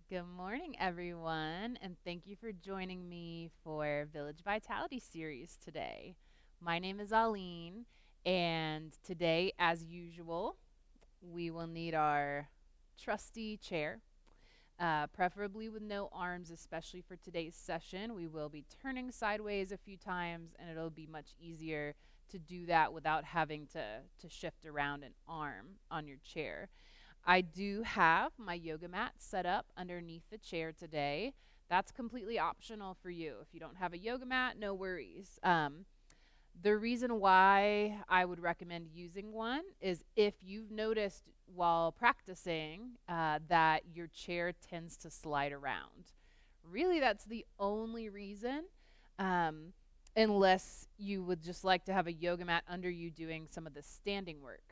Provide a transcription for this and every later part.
Good morning, everyone, and thank you for joining me for Village Vitality Series today. My name is Aline, and today, as usual, we will need our trusty chair, preferably with no arms, especially for today's session. We will be turning sideways a few times, and it'll be much easier to do that without having to shift around an arm on your chair. I do have my yoga mat set up underneath the chair today. That's completely optional for you. If you don't have a yoga mat, no worries. The reason why I would recommend using one is if you've noticed while practicing that your chair tends to slide around. Really, that's the only reason, um, unless you would just like to have a yoga mat under you doing some of the standing work.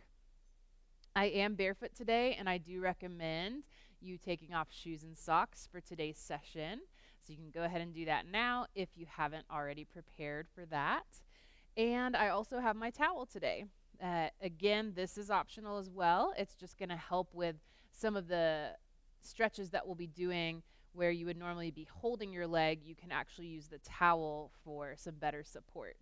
I am barefoot today, and I do recommend you taking off shoes and socks for today's session. So you can go ahead and do that now if you haven't already prepared for that. And I also have my towel today. Again, this is optional as well. It's just going to help with some of the stretches that we'll be doing where you would normally be holding your leg. You can actually use the towel for some better support.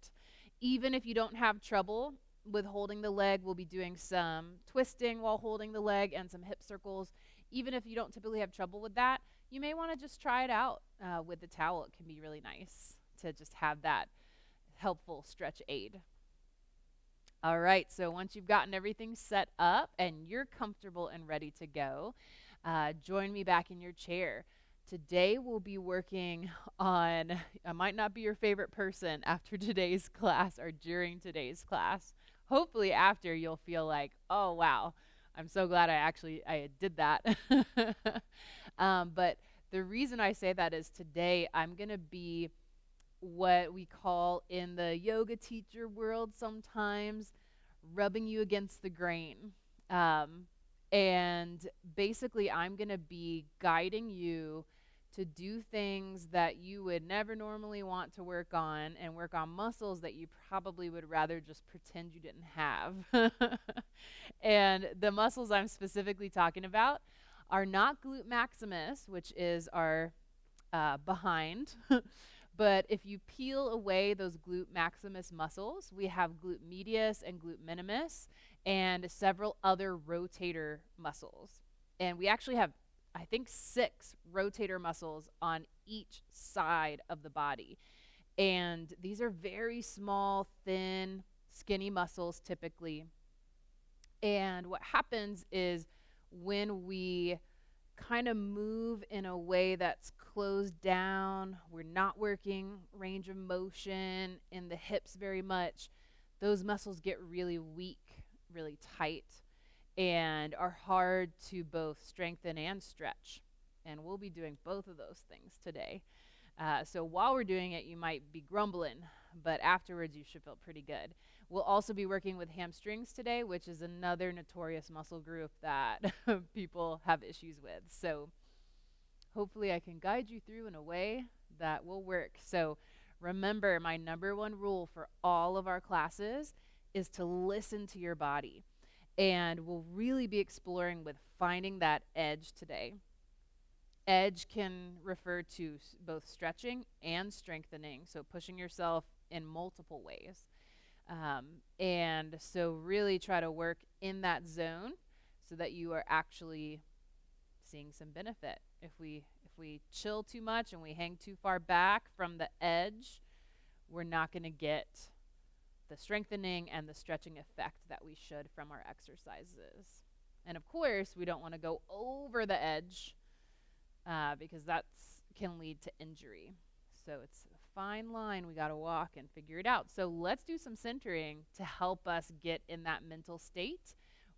Even if you don't have trouble with holding the leg, we'll be doing some twisting while holding the leg and some hip circles. Even if you don't typically have trouble with that, you may want to just try it out with the towel. It can be really nice to just have that helpful stretch aid. All right, so once you've gotten everything set up and you're comfortable and ready to go, join me back in your chair. Today we'll be working on, I might not be your favorite person after today's class or during today's class. Hopefully after you'll feel like, oh wow, I'm so glad I did that. But the reason I say that is today I'm going to be what we call in the yoga teacher world sometimes rubbing you against the grain. Um, and basically, I'm going to be guiding you to do things that you would never normally want to work on and work on muscles that you probably would rather just pretend you didn't have. And the muscles I'm specifically talking about are not glute maximus, which is our behind. But if you peel away those glute maximus muscles, we have glute medius and glute minimus and several other rotator muscles. And we actually have, I think, 6 rotator muscles on each side of the body. And these are very small, thin, skinny muscles typically. And what happens is when we kind of move in a way that's closed down, we're not working range of motion in the hips very much, those muscles get really weak, really tight, and are hard to both strengthen and stretch. And we'll be doing both of those things today. So while we're doing it, you might be grumbling, but afterwards you should feel pretty good. We'll also be working with hamstrings today, which is another notorious muscle group that people have issues with. So hopefully I can guide you through in a way that will work. So remember, my number one rule for all of our classes is to listen to your body. And we'll really be exploring with finding that edge today. Edge can refer to both stretching and strengthening, so pushing yourself in multiple ways. And so really try to work in that zone so that you are actually seeing some benefit. If we chill too much and we hang too far back from the edge, we're not going to get the strengthening and the stretching effect that we should from our exercises. And of course, we don't want to go over the edge because that can lead to injury. So it's a fine line we got to walk and figure it out. So let's do some centering to help us get in that mental state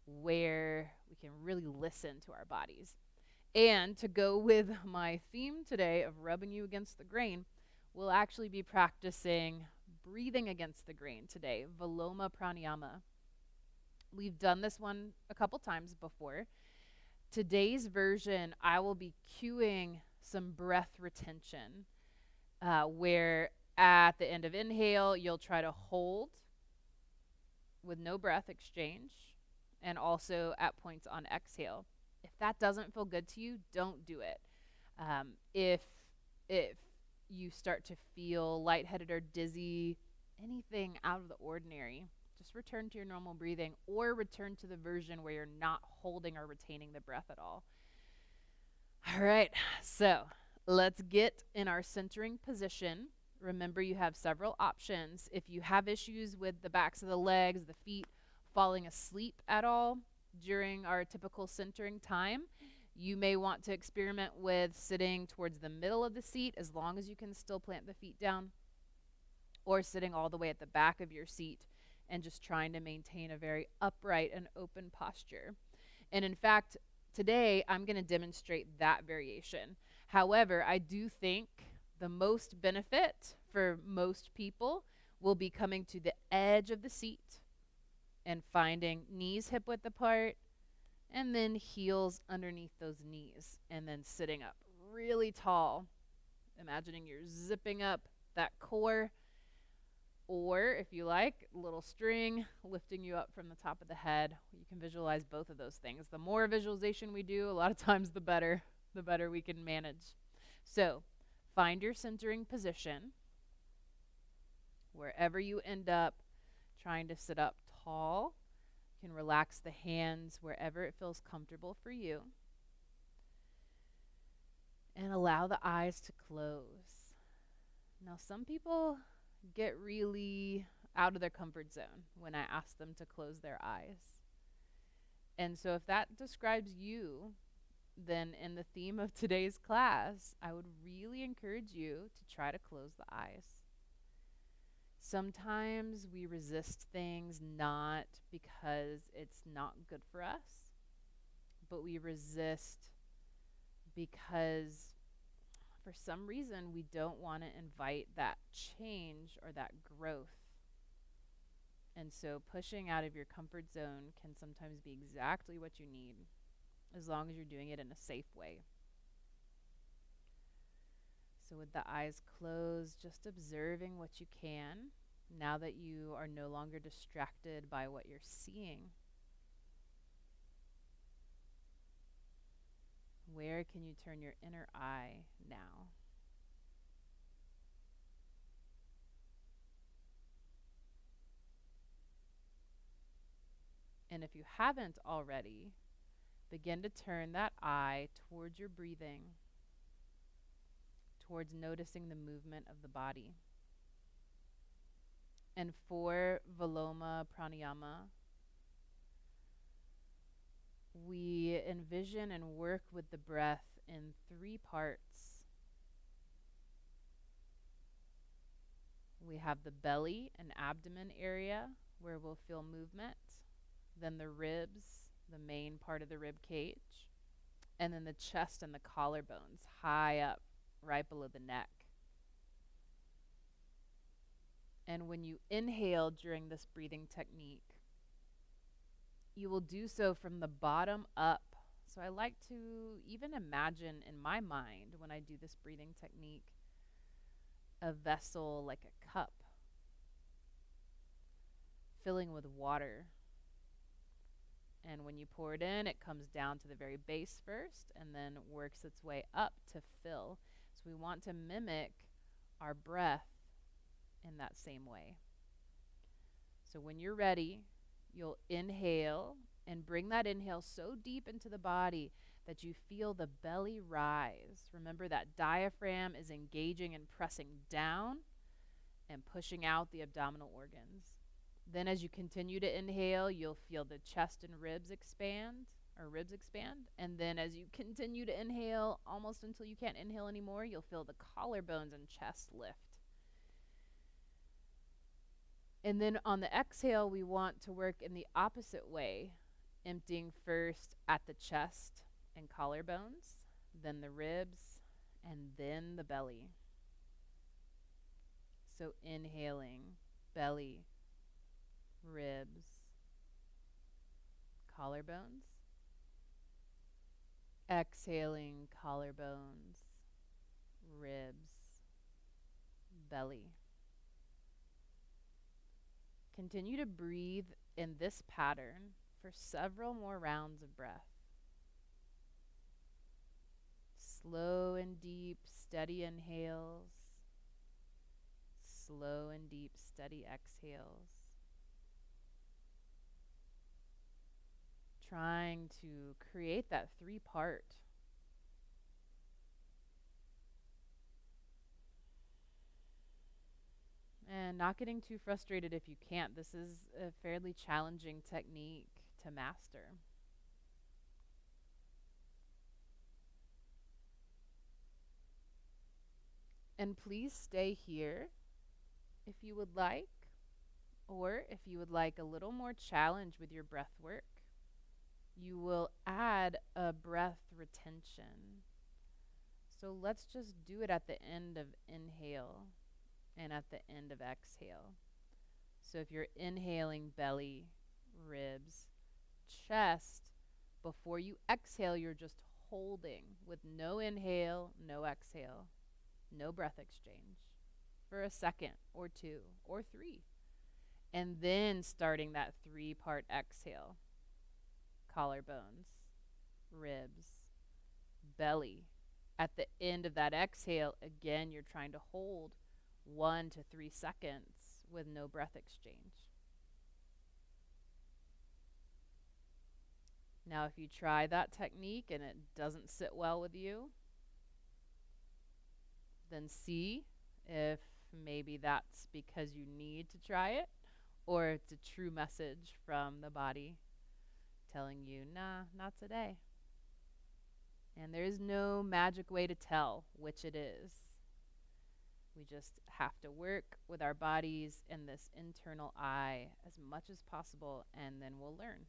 where we can really listen to our bodies. And to go with my theme today of rubbing you against the grain, we'll actually be practicing breathing against the grain today, Viloma Pranayama. We've done this one a couple times before. Today's version, I will be cueing some breath retention, where at the end of inhale, you'll try to hold with no breath exchange, and also at points on exhale. If that doesn't feel good to you, don't do it. If you start to feel lightheaded or dizzy, anything out of the ordinary, just return to your normal breathing or return to the version where you're not holding or retaining the breath at all. All right, so let's get in our centering position. Remember, you have several options. If you have issues with the backs of the legs, the feet, falling asleep at all during our typical centering time, you may want to experiment with sitting towards the middle of the seat as long as you can still plant the feet down, or sitting all the way at the back of your seat and just trying to maintain a very upright and open posture. And in fact, today I'm going to demonstrate that variation. However, I do think the most benefit for most people will be coming to the edge of the seat and finding knees hip width apart, and then heels underneath those knees, and then sitting up really tall, imagining you're zipping up that core, or if you like, a little string lifting you up from the top of the head. You can visualize both of those things. The more visualization we do, a lot of times the better we can manage. So find your centering position wherever you end up, trying to sit up tall. You can relax the hands wherever it feels comfortable for you. And allow the eyes to close. Now, some people get really out of their comfort zone when I ask them to close their eyes. And so if that describes you, then in the theme of today's class, I would really encourage you to try to close the eyes. Sometimes we resist things not because it's not good for us, but we resist because for some reason we don't want to invite that change or that growth. And so pushing out of your comfort zone can sometimes be exactly what you need, as long as you're doing it in a safe way. So with the eyes closed, just observing what you can, now that you are no longer distracted by what you're seeing. Where can you turn your inner eye now? And if you haven't already, begin to turn that eye towards your breathing, towards noticing the movement of the body. And for Viloma Pranayama, we envision and work with the breath in 3 parts. We have the belly and abdomen area where we'll feel movement, then the ribs, the main part of the rib cage, and then the chest and the collarbones high up right below the neck. And when you inhale during this breathing technique, you will do so from the bottom up. So I like to even imagine in my mind, when I do this breathing technique, a vessel like a cup filling with water. And when you pour it in, it comes down to the very base first and then works its way up to fill. So we want to mimic our breath in that same way. So when you're ready, you'll inhale and bring that inhale so deep into the body that you feel the belly rise. Remember that diaphragm is engaging and pressing down and pushing out the abdominal organs. Then as you continue to inhale, you'll feel the chest and ribs expand. And then as you continue to inhale, almost until you can't inhale anymore, you'll feel the collarbones and chest lift. And then on the exhale, we want to work in the opposite way, emptying first at the chest and collarbones, then the ribs, and then the belly. So inhaling, belly, ribs, collarbones. Exhaling, collarbones, ribs, belly. Continue to breathe in this pattern for several more rounds of breath. Slow and and deep, steady inhales. Slow and deep, steady exhales. Trying to create that 3-part. And not getting too frustrated if you can't. This is a fairly challenging technique to master. And please stay here if you would like, or if you would like a little more challenge with your breath work, you will add a breath retention. So let's just do it at the end of inhale and at the end of exhale. So if you're inhaling, belly, ribs, chest, before you exhale, you're just holding with no inhale, no exhale, no breath exchange for a second or 2 or 3. And then starting that 3-part exhale. Collarbones, ribs, belly. At the end of that exhale, again, you're trying to hold 1 to 3 seconds with no breath exchange. Now, if you try that technique and it doesn't sit well with you, then see if maybe that's because you need to try it, or it's a true message from the body telling you, nah, not today. And there is no magic way to tell which it is. We just have to work with our bodies and this internal eye as much as possible, and then we'll learn.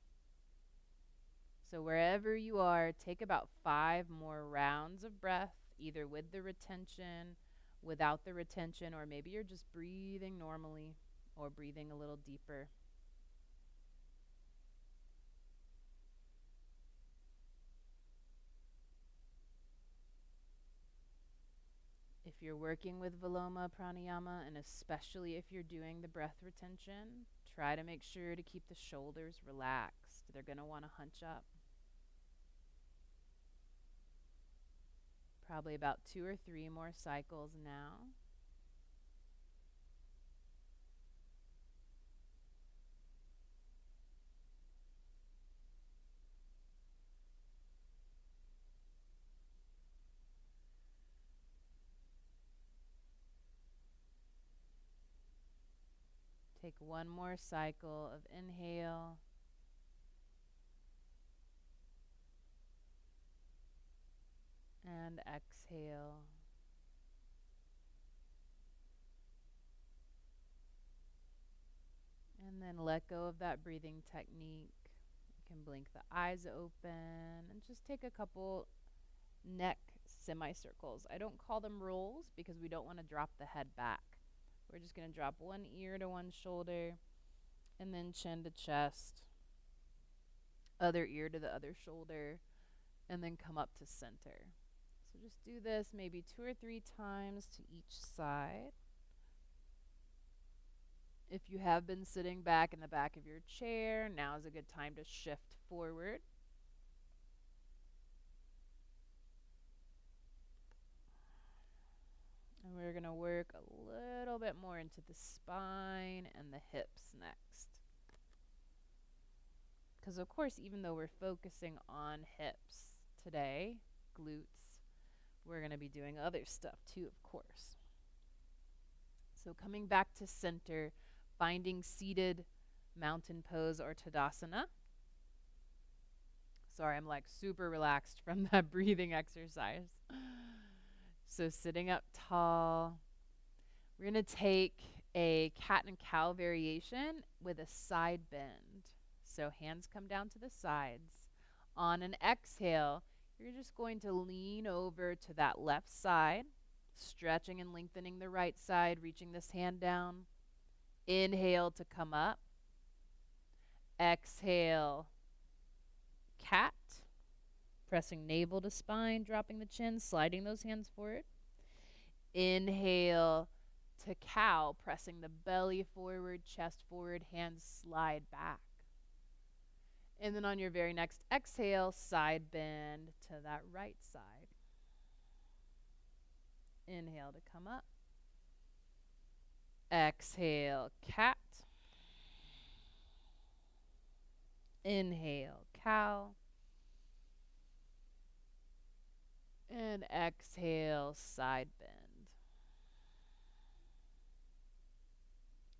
So wherever you are, take about 5 more rounds of breath, either with the retention, without the retention, or maybe you're just breathing normally or breathing a little deeper. If you're working with Viloma Pranayama, and especially if you're doing the breath retention, try to make sure to keep the shoulders relaxed. They're going to want to hunch up. Probably about 2 or 3 more cycles now. Take 1 more cycle of inhale. And exhale. And then let go of that breathing technique. You can blink the eyes open and just take a couple neck semicircles. I don't call them rolls because we don't want to drop the head back. We're just going to drop one ear to one shoulder, and then chin to chest, other ear to the other shoulder, and then come up to center. So just do this maybe 2 or 3 times to each side. If you have been sitting back in the back of your chair, now is a good time to shift forward. And we're going to work a little bit more into the spine and the hips next. Because, of course, even though we're focusing on hips today, glutes, we're going to be doing other stuff too, of course. So coming back to center, finding seated mountain pose or Tadasana. Sorry, I'm like super relaxed from that breathing exercise. So sitting up tall. We're going to take a cat and cow variation with a side bend. So hands come down to the sides. On an exhale, you're just going to lean over to that left side, stretching and lengthening the right side, reaching this hand down. Inhale to come up. Exhale, cat. Pressing navel to spine, dropping the chin, sliding those hands forward. Inhale to cow, pressing the belly forward, chest forward, hands slide back. And then on your very next exhale, side bend to that right side. Inhale to come up. Exhale, cat. Inhale, cow. And exhale, side bend.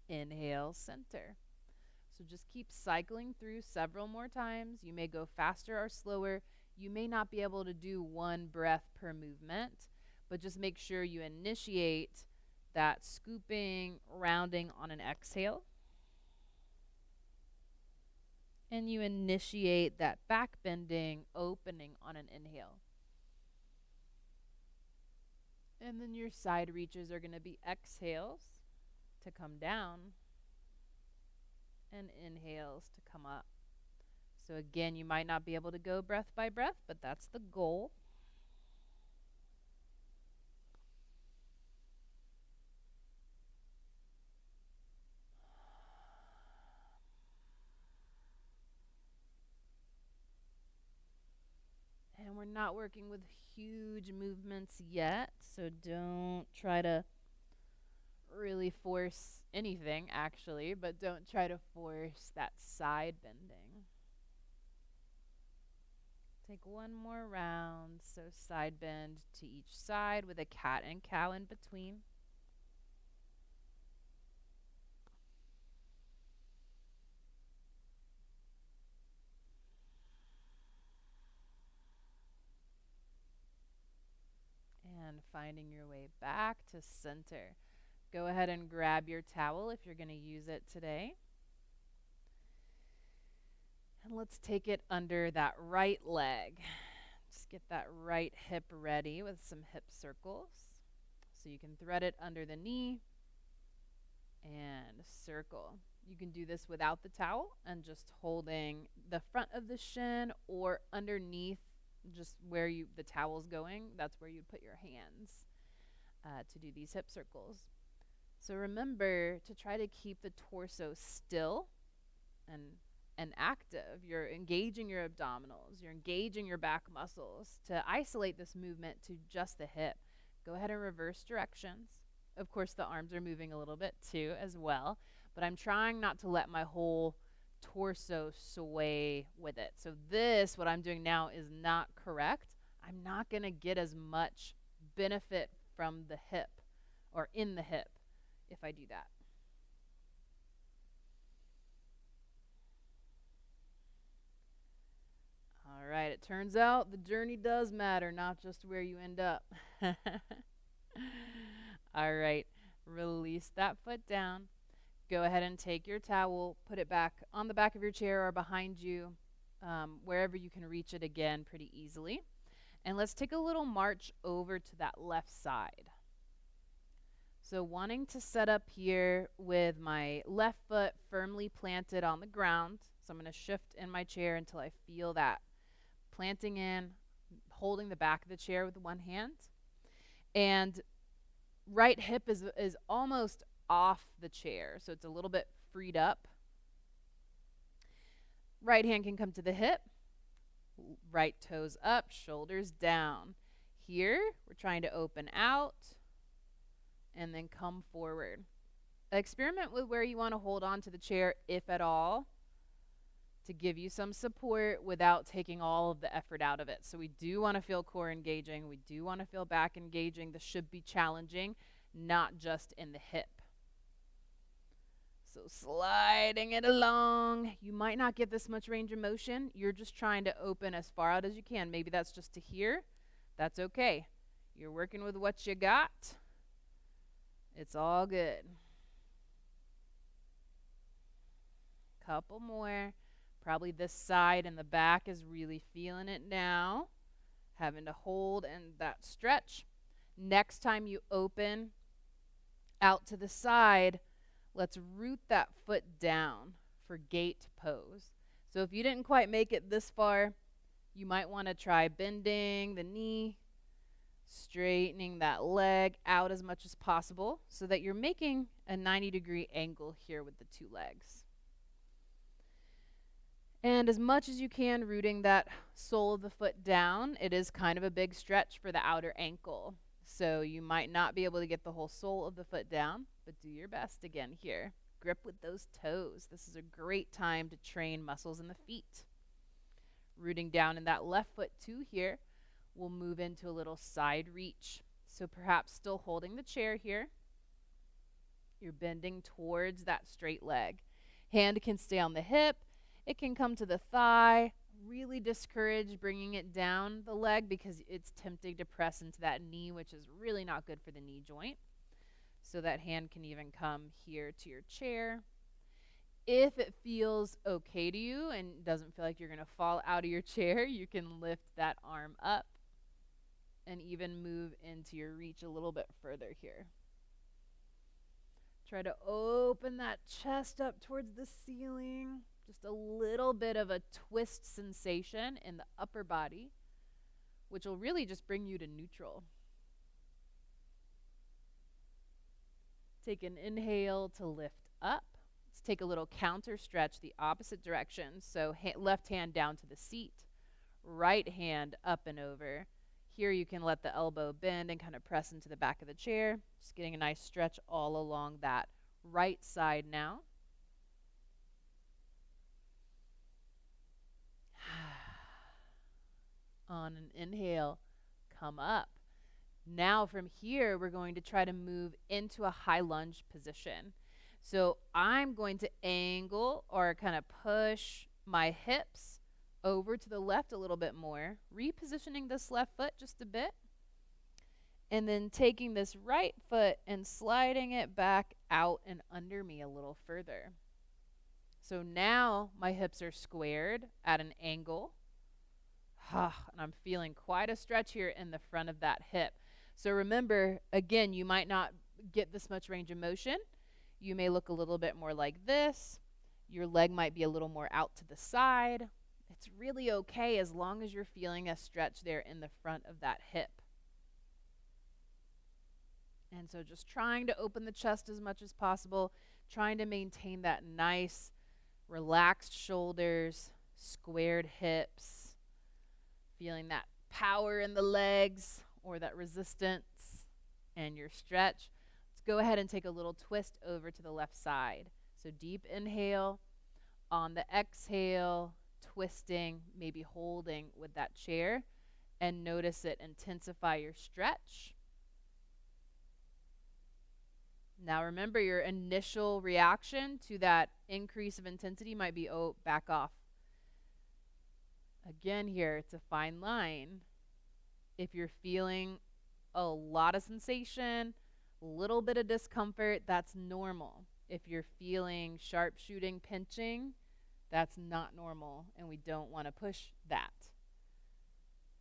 Inhale, center. So just keep cycling through several more times. You may go faster or slower. You may not be able to do one breath per movement, but just make sure you initiate that scooping, rounding on an exhale. And you initiate that back bending, opening on an inhale. And then your side reaches are going to be exhales to come down and inhales to come up. So again, you might not be able to go breath by breath, but that's the goal. And we're not working with huge movements yet, so don't try to really force anything, actually, but don't try to force that side bending. Take one more round, so side bend to each side with a cat and cow in between. And finding your way back to center. Go ahead and grab your towel if you're going to use it today. And let's take it under that right leg. Just get that right hip ready with some hip circles. So you can thread it under the knee and circle. You can do this without the towel and just holding the front of the shin or underneath just where the towel's going. That's where you'd put your hands to do these hip circles. So remember to try to keep the torso still and active. You're engaging your abdominals. You're engaging your back muscles to isolate this movement to just the hip. Go ahead and reverse directions. Of course, the arms are moving a little bit too as well, but I'm trying not to let my whole torso sway with it. So this, what I'm doing now, is not correct. I'm not going to get as much benefit from the hip or in the hip if I do that. All right, it turns out the journey does matter, not just where you end up. All right, release that foot down. Go ahead and take your towel, put it back on the back of your chair or behind you, wherever you can reach it again pretty easily. And let's take a little march over to that left side. So wanting to set up here with my left foot firmly planted on the ground. So I'm going to shift in my chair until I feel that planting in, holding the back of the chair with one hand. And right hip is almost off the chair, so it's a little bit freed up. Right hand can come to the hip. Right toes up, shoulders down. Here, we're trying to open out and then come forward. Experiment with where you want to hold on to the chair, if at all, to give you some support without taking all of the effort out of it. So we do want to feel core engaging. We do want to feel back engaging. This should be challenging, not just in the hip. So sliding it along. You might not get this much range of motion. You're just trying to open as far out as you can. Maybe that's just to here. That's okay. You're working with what you got. It's all good. Couple more. Probably this side and the back is really feeling it now. Having to hold and that stretch. Next time you open out to the side, let's root that foot down for gate pose. So if you didn't quite make it this far, you might want to try bending the knee, straightening that leg out as much as possible so that you're making a 90-degree angle here with the two legs. And as much as you can, rooting that sole of the foot down. It is kind of a big stretch for the outer ankle. So you might not be able to get the whole sole of the foot down, but do your best again here. Grip with those toes. This is a great time to train muscles in the feet. Rooting down in that left foot too here, we'll move into a little side reach. So perhaps still holding the chair here. You're bending towards that straight leg. Hand can stay on the hip. It can come to the thigh. Really discourage bringing it down the leg because it's tempting to press into that knee, which is really not good for the knee joint. So that hand can even come here to your chair. If it feels okay to you and doesn't feel like you're going to fall out of your chair, you can lift that arm up and even move into your reach a little bit further here. Try to open that chest up towards the ceiling. Just a little bit of a twist sensation in the upper body, which will really just bring you to neutral. Take an inhale to lift up. Let's take a little counter stretch the opposite direction. So left hand down to the seat, right hand up and over. Here you can let the elbow bend and kind of press into the back of the chair. Just getting a nice stretch all along that right side now. On an inhale, come up. Now from here, we're going to try to move into a high lunge position. So I'm going to angle or kind of push my hips over to the left a little bit more, repositioning this left foot just a bit, and then taking this right foot and sliding it back out and under me a little further. So now my hips are squared at an angle. And I'm feeling quite a stretch here in the front of that hip. So remember, again, you might not get this much range of motion. You may look a little bit more like this. Your leg might be a little more out to the side. It's really okay as long as you're feeling a stretch there in the front of that hip. And so just trying to open the chest as much as possible, trying to maintain that nice, relaxed shoulders, squared hips. Feeling that power in the legs or that resistance and your stretch. Let's go ahead and take a little twist over to the left side. So deep inhale. On the exhale, twisting, maybe holding with that chair. And notice it intensify your stretch. Now remember, your initial reaction to that increase of intensity might be, oh, back off. Again here, it's a fine line. If you're feeling a lot of sensation, a little bit of discomfort, that's normal. If you're feeling sharpshooting, pinching, that's not normal, and we don't want to push that.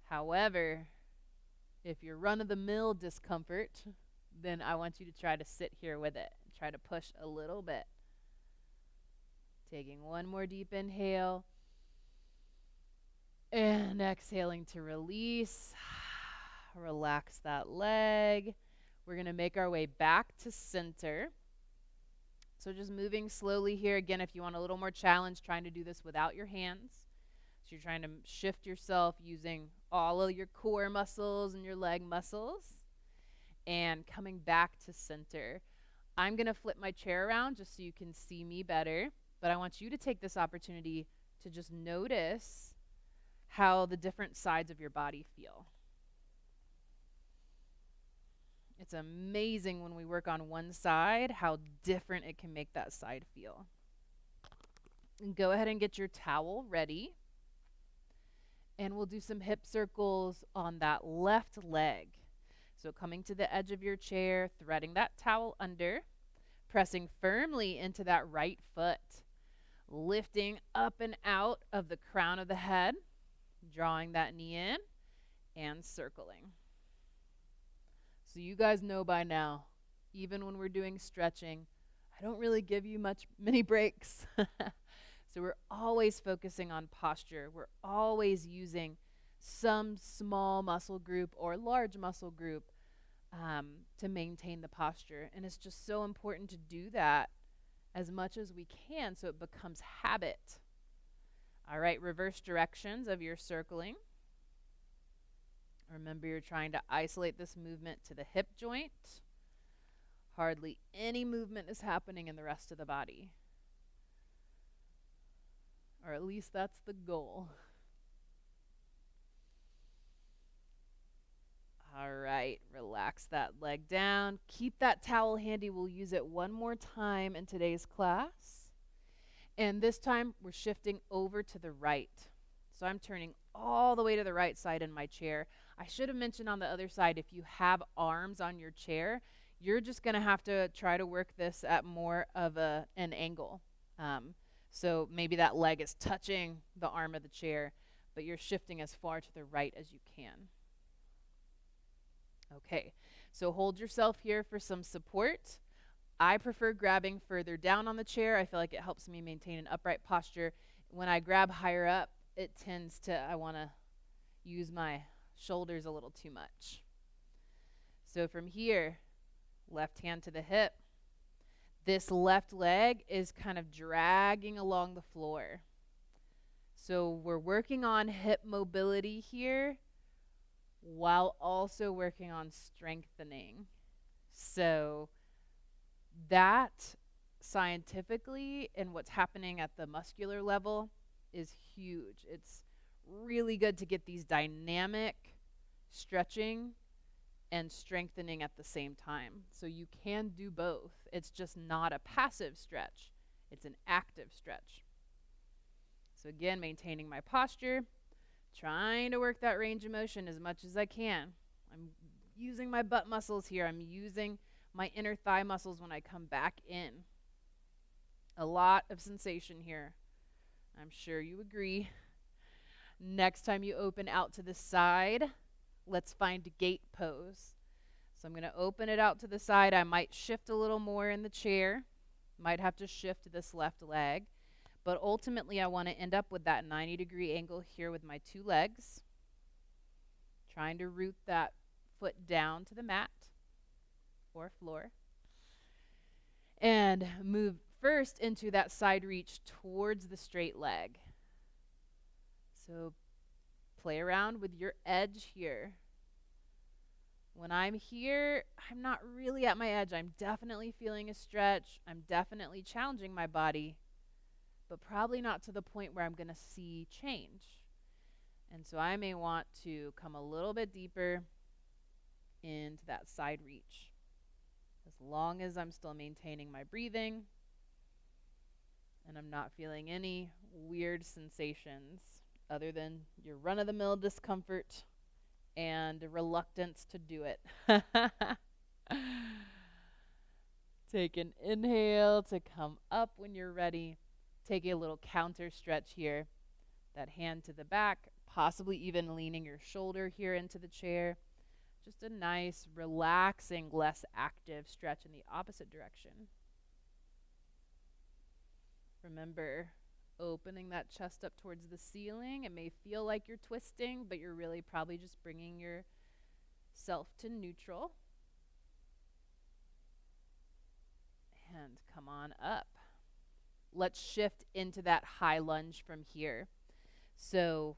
However, if you're run-of-the-mill discomfort, then I want you to try to sit here with it. Try to push a little bit. Taking one more deep inhale. And exhaling to release. Relax that leg. We're going to make our way back to center. So just moving slowly here. Again, if you want a little more challenge, trying to do this without your hands. So you're trying to shift yourself using all of your core muscles and your leg muscles. And coming back to center. I'm going to flip my chair around just so you can see me better. But I want you to take this opportunity to just notice how the different sides of your body feel. It's amazing when we work on one side how different it can make that side feel. And go ahead and get your towel ready. And we'll do some hip circles on that left leg. So coming to the edge of your chair, threading that towel under, pressing firmly into that right foot, lifting up and out of the crown of the head, drawing that knee in, and circling. So you guys know by now, even when we're doing stretching, I don't really give you many breaks. So we're always focusing on posture. We're always using some small muscle group or large muscle group to maintain the posture. And it's just so important to do that as much as we can so it becomes habit. All right, reverse directions of your circling. Remember, you're trying to isolate this movement to the hip joint. Hardly any movement is happening in the rest of the body. Or at least that's the goal. All right, relax that leg down. Keep that towel handy. We'll use it one more time in today's class. And this time, we're shifting over to the right. So I'm turning all the way to the right side in my chair. I should have mentioned on the other side, if you have arms on your chair, you're just going to have to try to work this at more of an angle. So maybe that leg is touching the arm of the chair, but you're shifting as far to the right as you can. Okay, so hold yourself here for some support. I prefer grabbing further down on the chair. I feel like it helps me maintain an upright posture. When I grab higher up, it tends to, I want to use my shoulders a little too much. So from here, left hand to the hip. This left leg is kind of dragging along the floor. So we're working on hip mobility here while also working on strengthening. So that scientifically and what's happening at the muscular level is huge. It's really good to get these dynamic stretching and strengthening at the same time. So you can do both. It's just not a passive stretch. It's an active stretch. So again, maintaining my posture, trying to work that range of motion as much as I can. I'm using my butt muscles here. I'm using my inner thigh muscles when I come back in. A lot of sensation here. I'm sure you agree. Next time you open out to the side, let's find gate pose. So I'm going to open it out to the side. I might shift a little more in the chair. Might have to shift this left leg. But ultimately, I want to end up with that 90-degree angle here with my two legs. Trying to root that foot down to the mat or floor. And move first into that side reach towards the straight leg. So play around with your edge here. When I'm here, I'm not really at my edge. I'm definitely feeling a stretch. I'm definitely challenging my body, but probably not to the point where I'm going to see change. And so I may want to come a little bit deeper into that side reach, as long as I'm still maintaining my breathing and I'm not feeling any weird sensations other than your run-of-the-mill discomfort and reluctance to do it. Take an inhale to come up when you're ready. Take a little counter stretch here. That hand to the back, possibly even leaning your shoulder here into the chair. Just a nice, relaxing, less active stretch in the opposite direction. Remember, opening that chest up towards the ceiling. It may feel like you're twisting, but you're really probably just bringing yourself to neutral. And come on up. Let's shift into that high lunge from here. So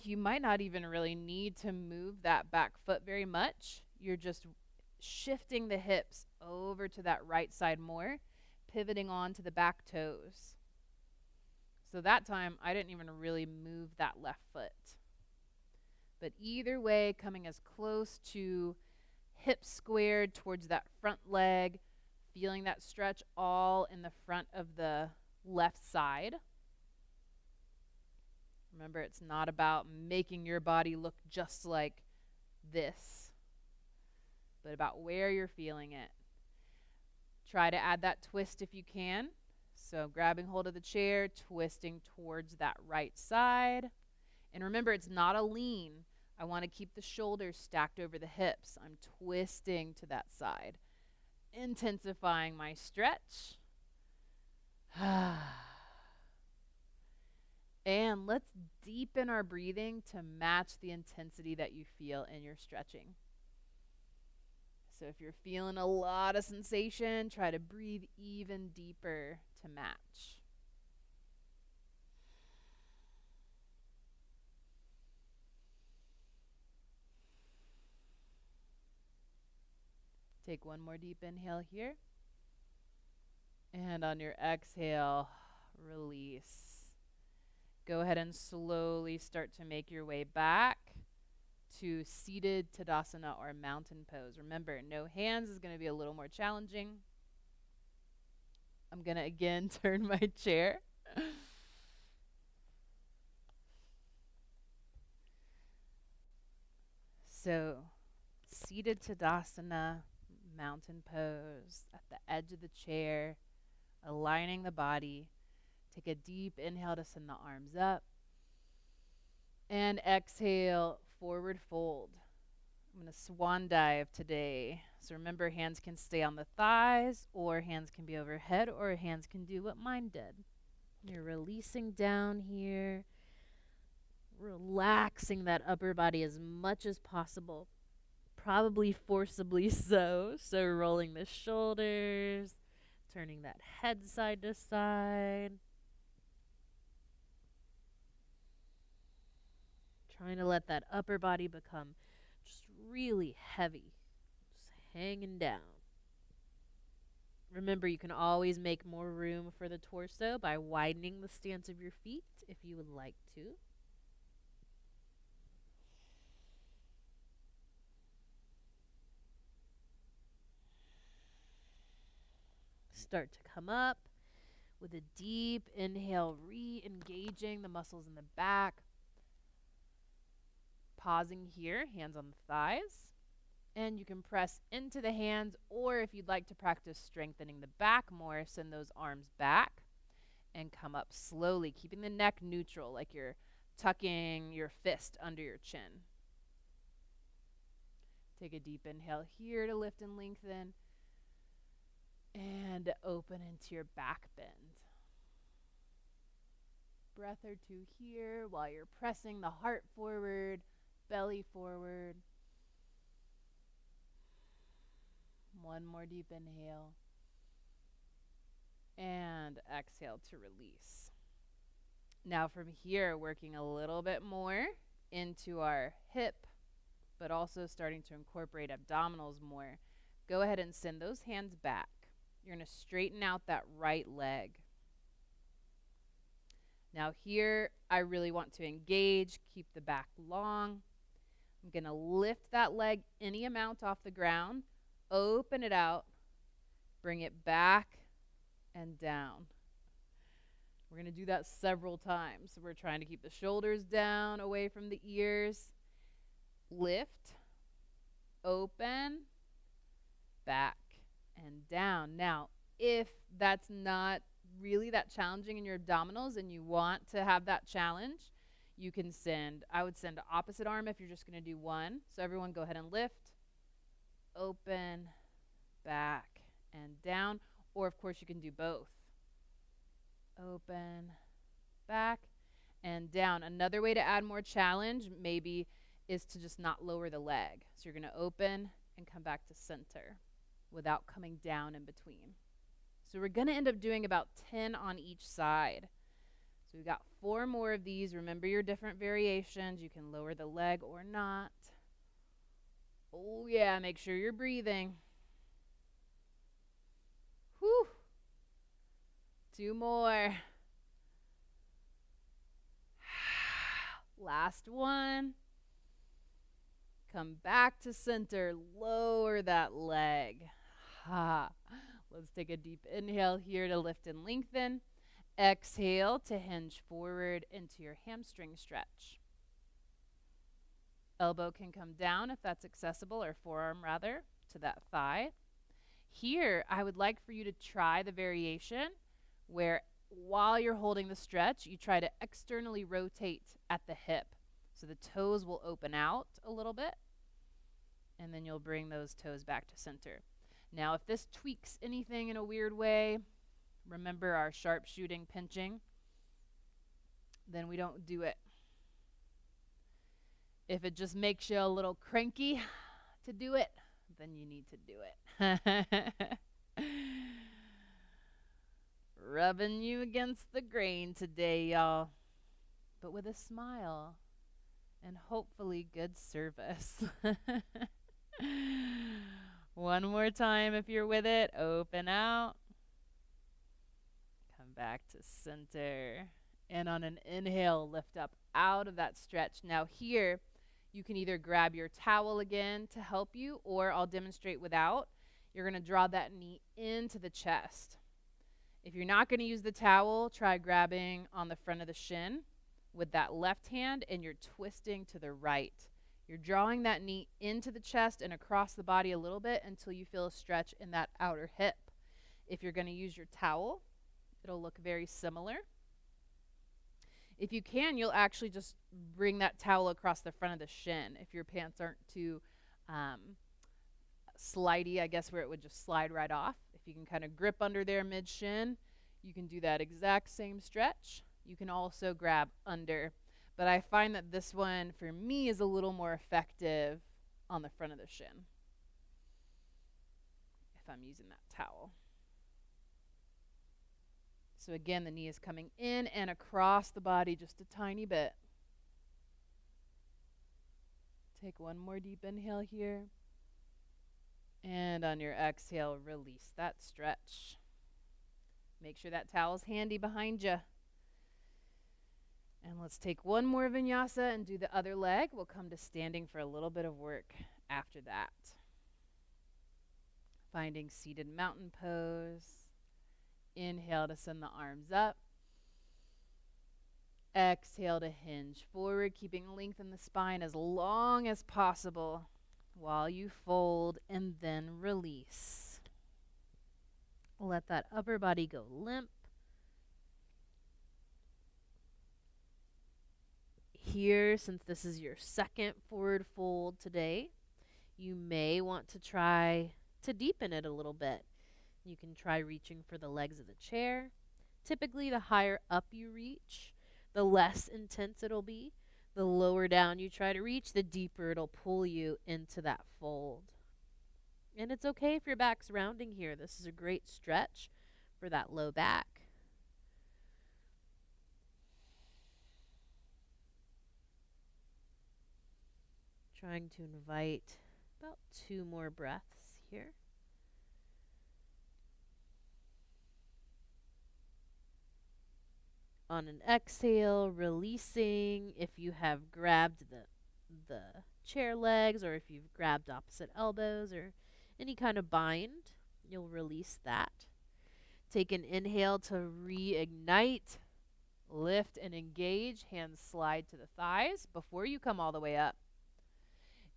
you might not even really need to move that back foot very much. You're just shifting the hips over to that right side more, pivoting on to the back toes. So that time, I didn't even really move that left foot. But either way, coming as close to hips squared towards that front leg, feeling that stretch all in the front of the left side. Remember, it's not about making your body look just like this, but about where you're feeling it. Try to add that twist if you can. So grabbing hold of the chair, twisting towards that right side. And remember, it's not a lean. I want to keep the shoulders stacked over the hips. I'm twisting to that side, intensifying my stretch. And let's deepen our breathing to match the intensity that you feel in your stretching. So if you're feeling a lot of sensation, try to breathe even deeper to match. Take one more deep inhale here. And on your exhale, release. Go ahead and slowly start to make your way back to seated Tadasana or mountain pose. Remember, no hands is going to be a little more challenging. I'm going to again turn my chair. So, seated Tadasana, mountain pose at the edge of the chair, aligning the body. Take a deep inhale to send the arms up. And exhale, forward fold. I'm going to swan dive today. So remember, hands can stay on the thighs, or hands can be overhead, or hands can do what mine did. You're releasing down here, relaxing that upper body as much as possible, probably forcibly so. So rolling the shoulders, turning that head side to side. Trying to let that upper body become just really heavy, just hanging down. Remember, you can always make more room for the torso by widening the stance of your feet if you would like to. Start to come up with a deep inhale, re-engaging the muscles in the back. Pausing here, hands on the thighs. And you can press into the hands, or if you'd like to practice strengthening the back more, send those arms back and come up slowly, keeping the neck neutral, like you're tucking your fist under your chin. Take a deep inhale here to lift and lengthen, and open into your back bend. Breath or two here while you're pressing the heart forward, belly forward. One more deep inhale. And exhale to release. Now from here, working a little bit more into our hip, but also starting to incorporate abdominals more. Go ahead and send those hands back. You're going to straighten out that right leg. Now here, I really want to engage, keep the back long. I'm going to lift that leg any amount off the ground, open it out, bring it back and down. We're going to do that several times. So we're trying to keep the shoulders down, away from the ears. Lift, open, back, and down. Now, if that's not really that challenging in your abdominals and you want to have that challenge, you can I would send opposite arm if you're just going to do one. So everyone go ahead and lift, open, back, and down. Or, of course, you can do both. Open, back, and down. Another way to add more challenge maybe is to just not lower the leg. So you're going to open and come back to center without coming down in between. So we're going to end up doing about 10 on each side. So we've got 4 more of these. Remember your different variations. You can lower the leg or not. Oh, yeah, make sure you're breathing. Whew. 2 more. Last one. Come back to center. Lower that leg. Let's take a deep inhale here to lift and lengthen. Exhale to hinge forward into your hamstring stretch. Elbow can come down if that's accessible, or forearm rather, to that thigh. Here, I would like for you to try the variation where while you're holding the stretch, you try to externally rotate at the hip. So the toes will open out a little bit, and then you'll bring those toes back to center. Now, if this tweaks anything in a weird way, remember our sharpshooting pinching, then we don't do it. If it just makes you a little cranky to do it, then you need to do it. Rubbing you against the grain today, y'all. But with a smile and hopefully good service. One more time if you're with it. Open out. Come back to center. And on an inhale, lift up out of that stretch. Now here, you can either grab your towel again to help you, or I'll demonstrate without. You're going to draw that knee into the chest. If you're not going to use the towel, try grabbing on the front of the shin with that left hand, and you're twisting to the right. You're drawing that knee into the chest and across the body a little bit until you feel a stretch in that outer hip. If you're going to use your towel, it'll look very similar. If you can, you'll actually just bring that towel across the front of the shin if your pants aren't too slidey, I guess, where it would just slide right off. If you can kind of grip under there mid-shin, you can do that exact same stretch. You can also grab under. But I find that this one, for me, is a little more effective on the front of the shin if I'm using that towel. So again, the knee is coming in and across the body just a tiny bit. Take one more deep inhale here. And on your exhale, release that stretch. Make sure that towel's handy behind you. And let's take one more vinyasa and do the other leg. We'll come to standing for a little bit of work after that. Finding seated mountain pose. Inhale to send the arms up. Exhale to hinge forward, keeping length in the spine as long as possible while you fold and then release. Let that upper body go limp. Here, since this is your second forward fold today, you may want to try to deepen it a little bit. You can try reaching for the legs of the chair. Typically, the higher up you reach, the less intense it'll be. The lower down you try to reach, the deeper it'll pull you into that fold. And it's okay if your back's rounding here. This is a great stretch for that low back. Trying to invite about 2 more breaths here. On an exhale, releasing. If you have grabbed the chair legs, or if you've grabbed opposite elbows or any kind of bind, you'll release that. Take an inhale to reignite. Lift and engage. Hands slide to the thighs before you come all the way up.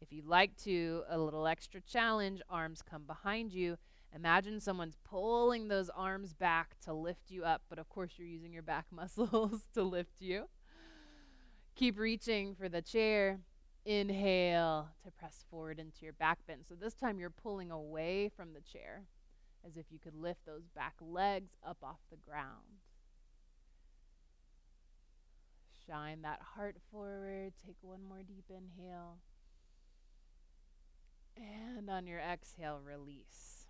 If you'd like to, a little extra challenge, arms come behind you. Imagine someone's pulling those arms back to lift you up, but of course you're using your back muscles to lift you. Keep reaching for the chair. Inhale to press forward into your back bend. So this time you're pulling away from the chair, as if you could lift those back legs up off the ground. Shine that heart forward. Take one more deep inhale. And on your exhale, release.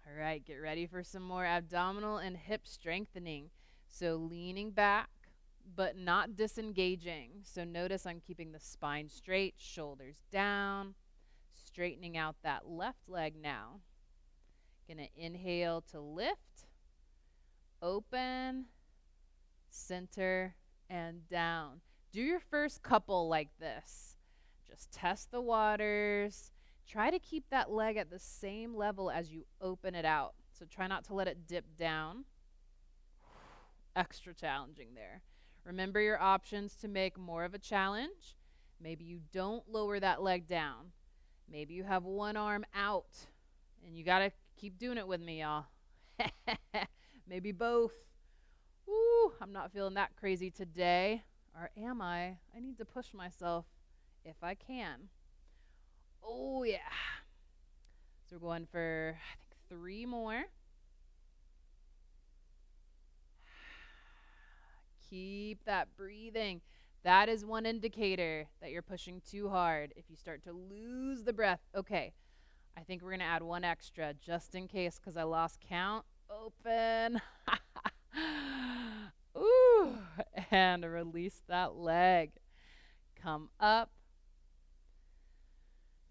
All right, get ready for some more abdominal and hip strengthening. So leaning back, but not disengaging. So notice I'm keeping the spine straight, shoulders down, straightening out that left leg now. Gonna inhale to lift, open, center, and down. Do your first couple like this. Just test the waters. Try to keep that leg at the same level as you open it out. So try not to let it dip down. Extra challenging there. Remember your options to make more of a challenge. Maybe you don't lower that leg down. Maybe you have one arm out. And you got to keep doing it with me, y'all. Maybe both. Ooh, I'm not feeling that crazy today. Or am I? I need to push myself if I can. Oh, yeah. So we're going for, I think, 3 more. Keep that breathing. That is one indicator that you're pushing too hard. If you start to lose the breath. Okay, I think we're going to add one extra just in case because I lost count. Open. Ooh. And release that leg. Come up.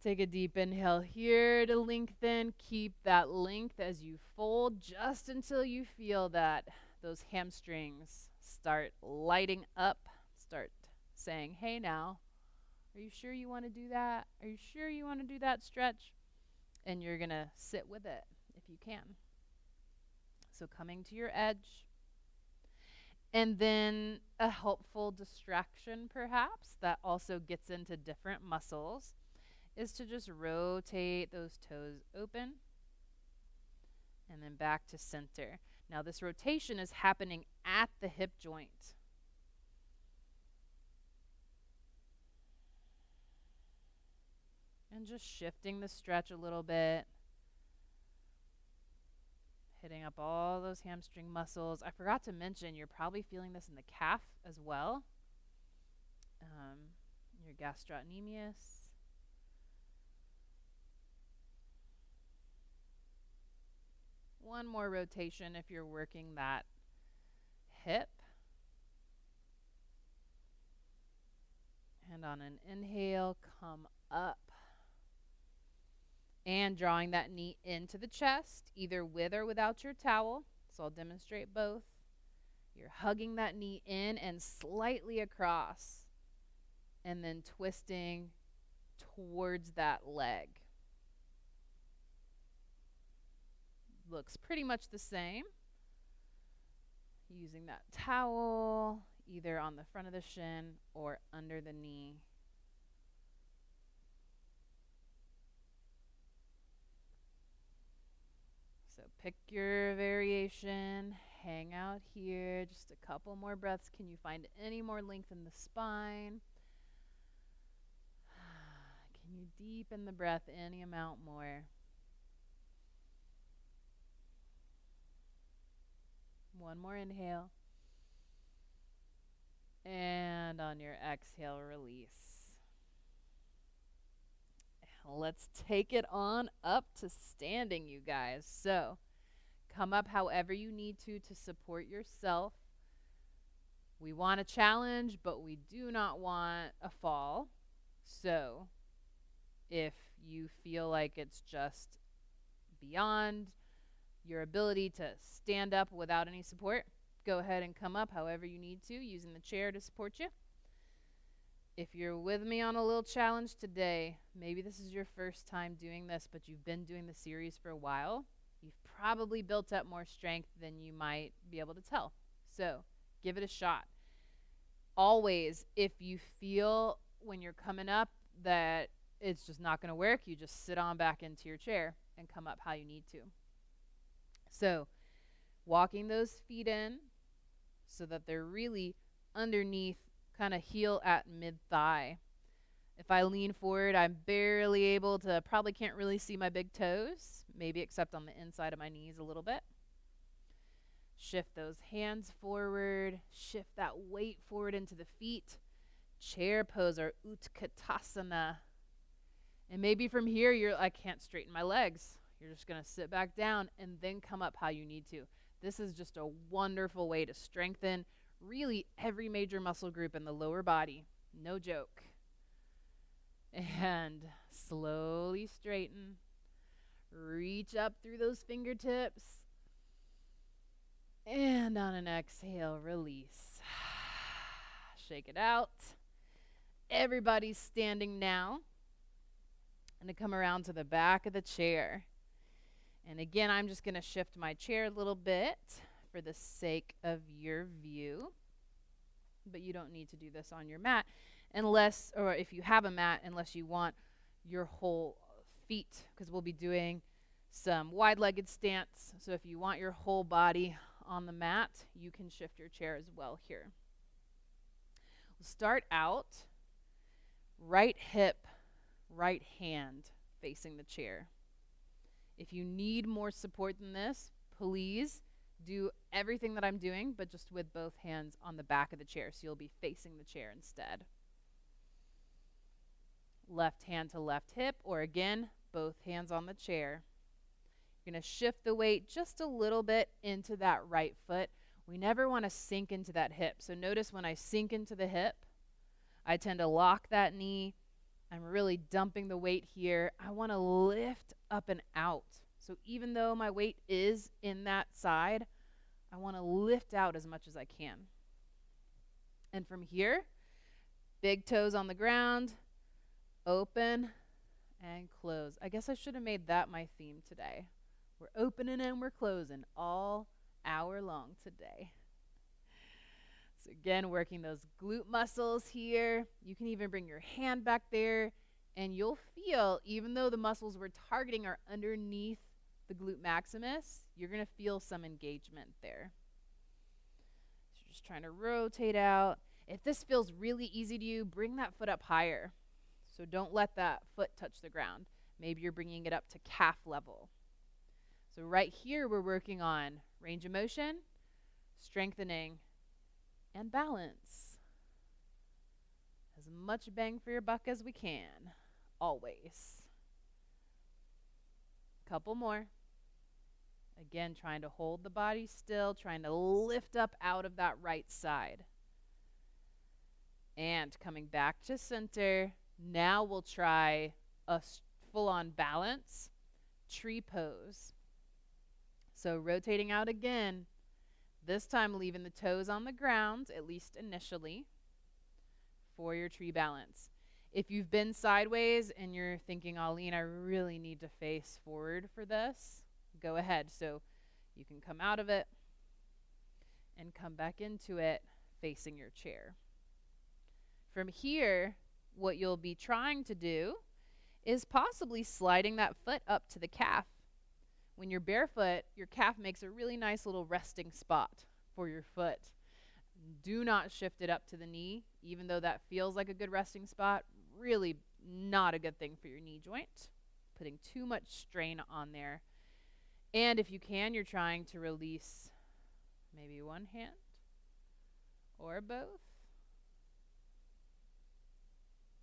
Take a deep inhale here to lengthen. Keep that length as you fold just until you feel that those hamstrings start lighting up, start saying, hey now, are you sure you want to do that? Are you sure you want to do that stretch? And you're going to sit with it if you can. So coming to your edge. And then a helpful distraction, perhaps, that also gets into different muscles is to just rotate those toes open and then back to center. Now, this rotation is happening at the hip joint. And just shifting the stretch a little bit. Hitting up all those hamstring muscles. I forgot to mention, you're probably feeling this in the calf as well. Your gastrocnemius. One more rotation if you're working that hip. And on an inhale, come up. And drawing that knee into the chest, either with or without your towel. So I'll demonstrate both. You're hugging that knee in and slightly across. And then twisting towards that leg. Looks pretty much the same. Using that towel either on the front of the shin or under the knee. So pick your variation, hang out here, just a couple more breaths. Can you find any more length in the spine? Can you deepen the breath any amount more? One more inhale. And on your exhale, release. Let's take it on up to standing, you guys. So come up however you need to support yourself. We want a challenge, but we do not want a fall. So if you feel like it's just beyond your ability to stand up without any support, go ahead and come up however you need to, using the chair to support you. If you're with me on a little challenge today, maybe this is your first time doing this, but you've been doing the series for a while, you've probably built up more strength than you might be able to tell. So give it a shot. Always, if you feel when you're coming up that it's just not going to work, you just sit on back into your chair and come up how you need to. So walking those feet in so that they're really underneath, kind of heel at mid-thigh. If I lean forward, I'm barely able to, probably can't really see my big toes, maybe except on the inside of my knees a little bit. Shift those hands forward, shift that weight forward into the feet. Chair pose or Utkatasana. And maybe from here, I can't straighten my legs. You're just going to sit back down and then come up how you need to. This is just a wonderful way to strengthen really every major muscle group in the lower body. No joke. And slowly straighten. Reach up through those fingertips. And on an exhale, release. Shake it out. Everybody's standing now. I'm going to come around to the back of the chair. And again, I'm just going to shift my chair a little bit for the sake of your view. But you don't need to do this on your mat unless, or if you have a mat, unless you want your whole feet, because we'll be doing some wide-legged stance. So if you want your whole body on the mat, you can shift your chair as well here. We'll start out right hip, right hand facing the chair. If you need more support than this, please do everything that I'm doing, but just with both hands on the back of the chair. So you'll be facing the chair instead. Left hand to left hip, or again, both hands on the chair. You're going to shift the weight just a little bit into that right foot. We never want to sink into that hip. So notice when I sink into the hip, I tend to lock that knee. I'm really dumping the weight here. I want to lift up and out. So even though my weight is in that side, I want to lift out as much as I can. And from here, big toes on the ground, open and close. I guess I should have made that my theme today. We're opening and we're closing all hour long today. So again, working those glute muscles here. You can even bring your hand back there, and you'll feel, even though the muscles we're targeting are underneath the glute maximus, you're going to feel some engagement there. So just trying to rotate out. If this feels really easy to you, bring that foot up higher. So don't let that foot touch the ground. Maybe you're bringing it up to calf level. So right here, we're working on range of motion, strengthening, and balance. As much bang for your buck as we can, always. Couple more. Again, trying to hold the body still, trying to lift up out of that right side. And coming back to center. Now we'll try a full-on balance, tree pose. So rotating out again, this time leaving the toes on the ground, at least initially, for your tree balance. If you've been sideways and you're thinking, Aline, I really need to face forward for this, go ahead. So you can come out of it and come back into it facing your chair. From here, what you'll be trying to do is possibly sliding that foot up to the calf. When you're barefoot, your calf makes a really nice little resting spot for your foot. Do not shift it up to the knee, even though that feels like a good resting spot. Really not a good thing for your knee joint. Putting too much strain on there. And if you can, you're trying to release maybe one hand or both.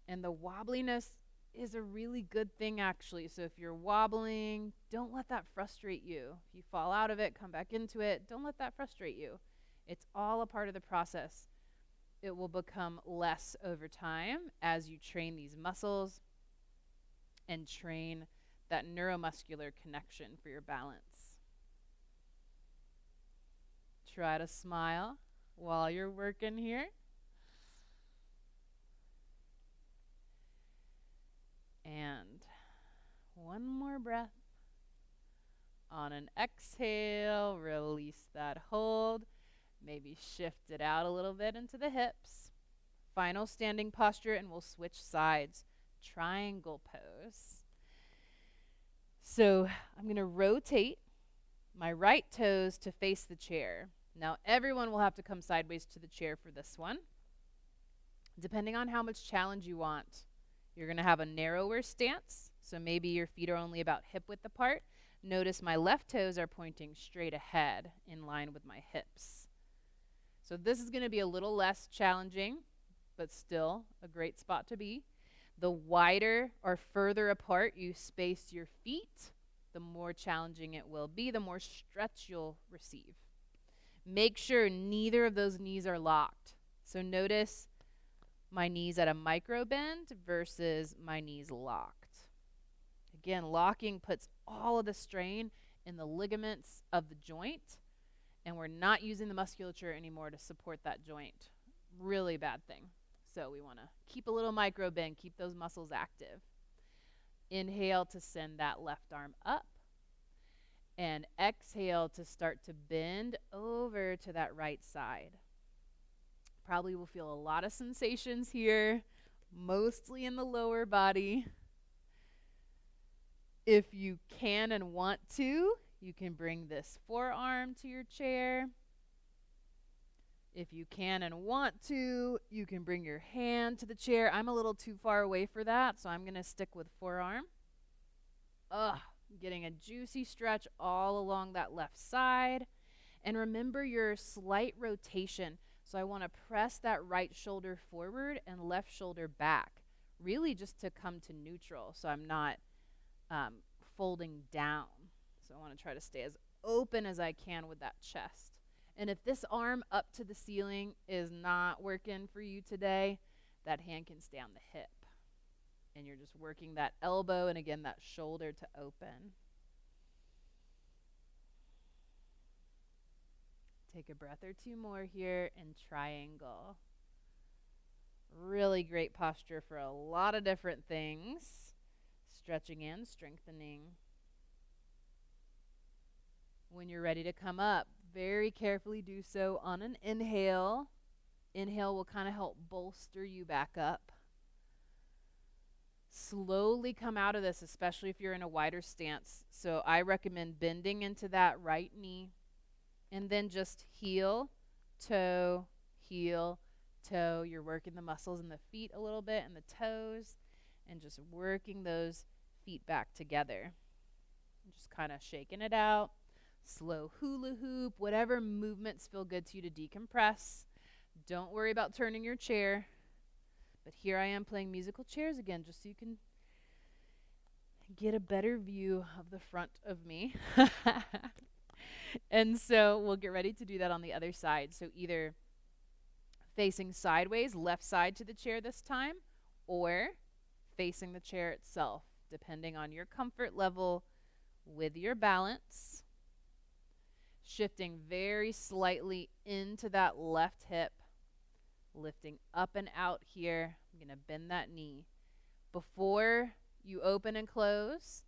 And the wobbliness is a really good thing, actually. So if you're wobbling, don't let that frustrate you. If you fall out of it, come back into it. Don't let that frustrate you. It's all a part of the process. It will become less over time as you train these muscles and train that neuromuscular connection for your balance. Try to smile while you're working here. And one more breath. On an exhale, release that hold. Maybe shift it out a little bit into the hips. Final standing posture, and we'll switch sides. Triangle pose. So I'm going to rotate my right toes to face the chair. Now everyone will have to come sideways to the chair for this one. Depending on how much challenge you want, you're going to have a narrower stance. So maybe your feet are only about hip width apart. Notice my left toes are pointing straight ahead in line with my hips. So this is going to be a little less challenging, but still a great spot to be. The wider or further apart you space your feet, the more challenging it will be, the more stretch you'll receive. Make sure neither of those knees are locked. So notice my knees at a micro bend versus my knees locked. Again, locking puts all of the strain in the ligaments of the joint, and we're not using the musculature anymore to support that joint. Really bad thing. So we want to keep a little micro bend, keep those muscles active. Inhale to send that left arm up, and exhale to start to bend over to that right side. Probably will feel a lot of sensations here, mostly in the lower body. If you can and want to, you can bring this forearm to your chair. If you can and want to, you can bring your hand to the chair. I'm a little too far away for that, so I'm going to stick with forearm. Getting a juicy stretch all along that left side. And remember your slight rotation. So I want to press that right shoulder forward and left shoulder back, really just to come to neutral so I'm not folding down. So I want to try to stay as open as I can with that chest. And if this arm up to the ceiling is not working for you today, that hand can stay on the hip. And you're just working that elbow and again that shoulder to open. Take a breath or two more here and triangle. Really great posture for a lot of different things. Stretching and strengthening. When you're ready to come up, very carefully do so on an inhale. Inhale will kind of help bolster you back up. Slowly come out of this, especially if you're in a wider stance. So I recommend bending into that right knee and then just heel, toe, heel, toe. You're working the muscles in the feet a little bit and the toes and just working those feet back together. Just kind of shaking it out. Slow hula hoop, whatever movements feel good to you to decompress. Don't worry about turning your chair. But here I am playing musical chairs again, just so you can get a better view of the front of me. And so we'll get ready to do that on the other side. So either facing sideways, left side to the chair this time, or facing the chair itself, depending on your comfort level with your balance. Shifting very slightly into that left hip, lifting up and out here. I'm going to bend that knee. Before you open and close,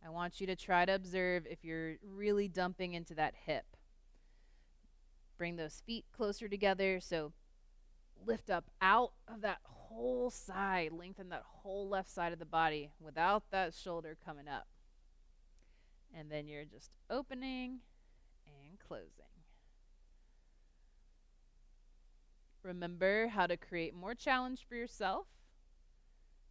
I want you to try to observe if you're really dumping into that hip. Bring those feet closer together. So lift up out of that whole side, lengthen that whole left side of the body without that shoulder coming up. And then you're just opening and closing. Remember how to create more challenge for yourself.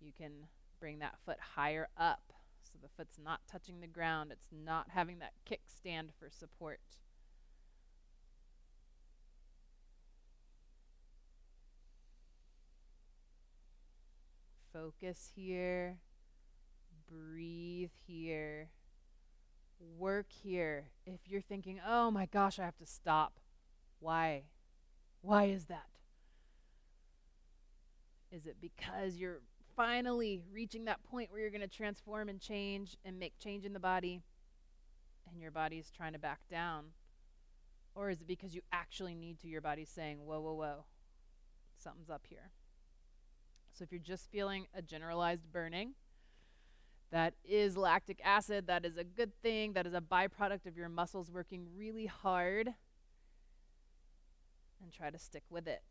You can bring that foot higher up so the foot's not touching the ground. It's not having that kickstand for support. Focus here. Breathe here. Work here. If you're thinking, oh my gosh, I have to stop. Why? Why is that? Is it because you're finally reaching that point where you're going to transform and change and make change in the body and your body's trying to back down? Or is it because you actually need to, your body's saying, whoa, whoa, whoa, something's up here? So if you're just feeling a generalized burning, that is lactic acid. That is a good thing. That is a byproduct of your muscles working really hard. And try to stick with it.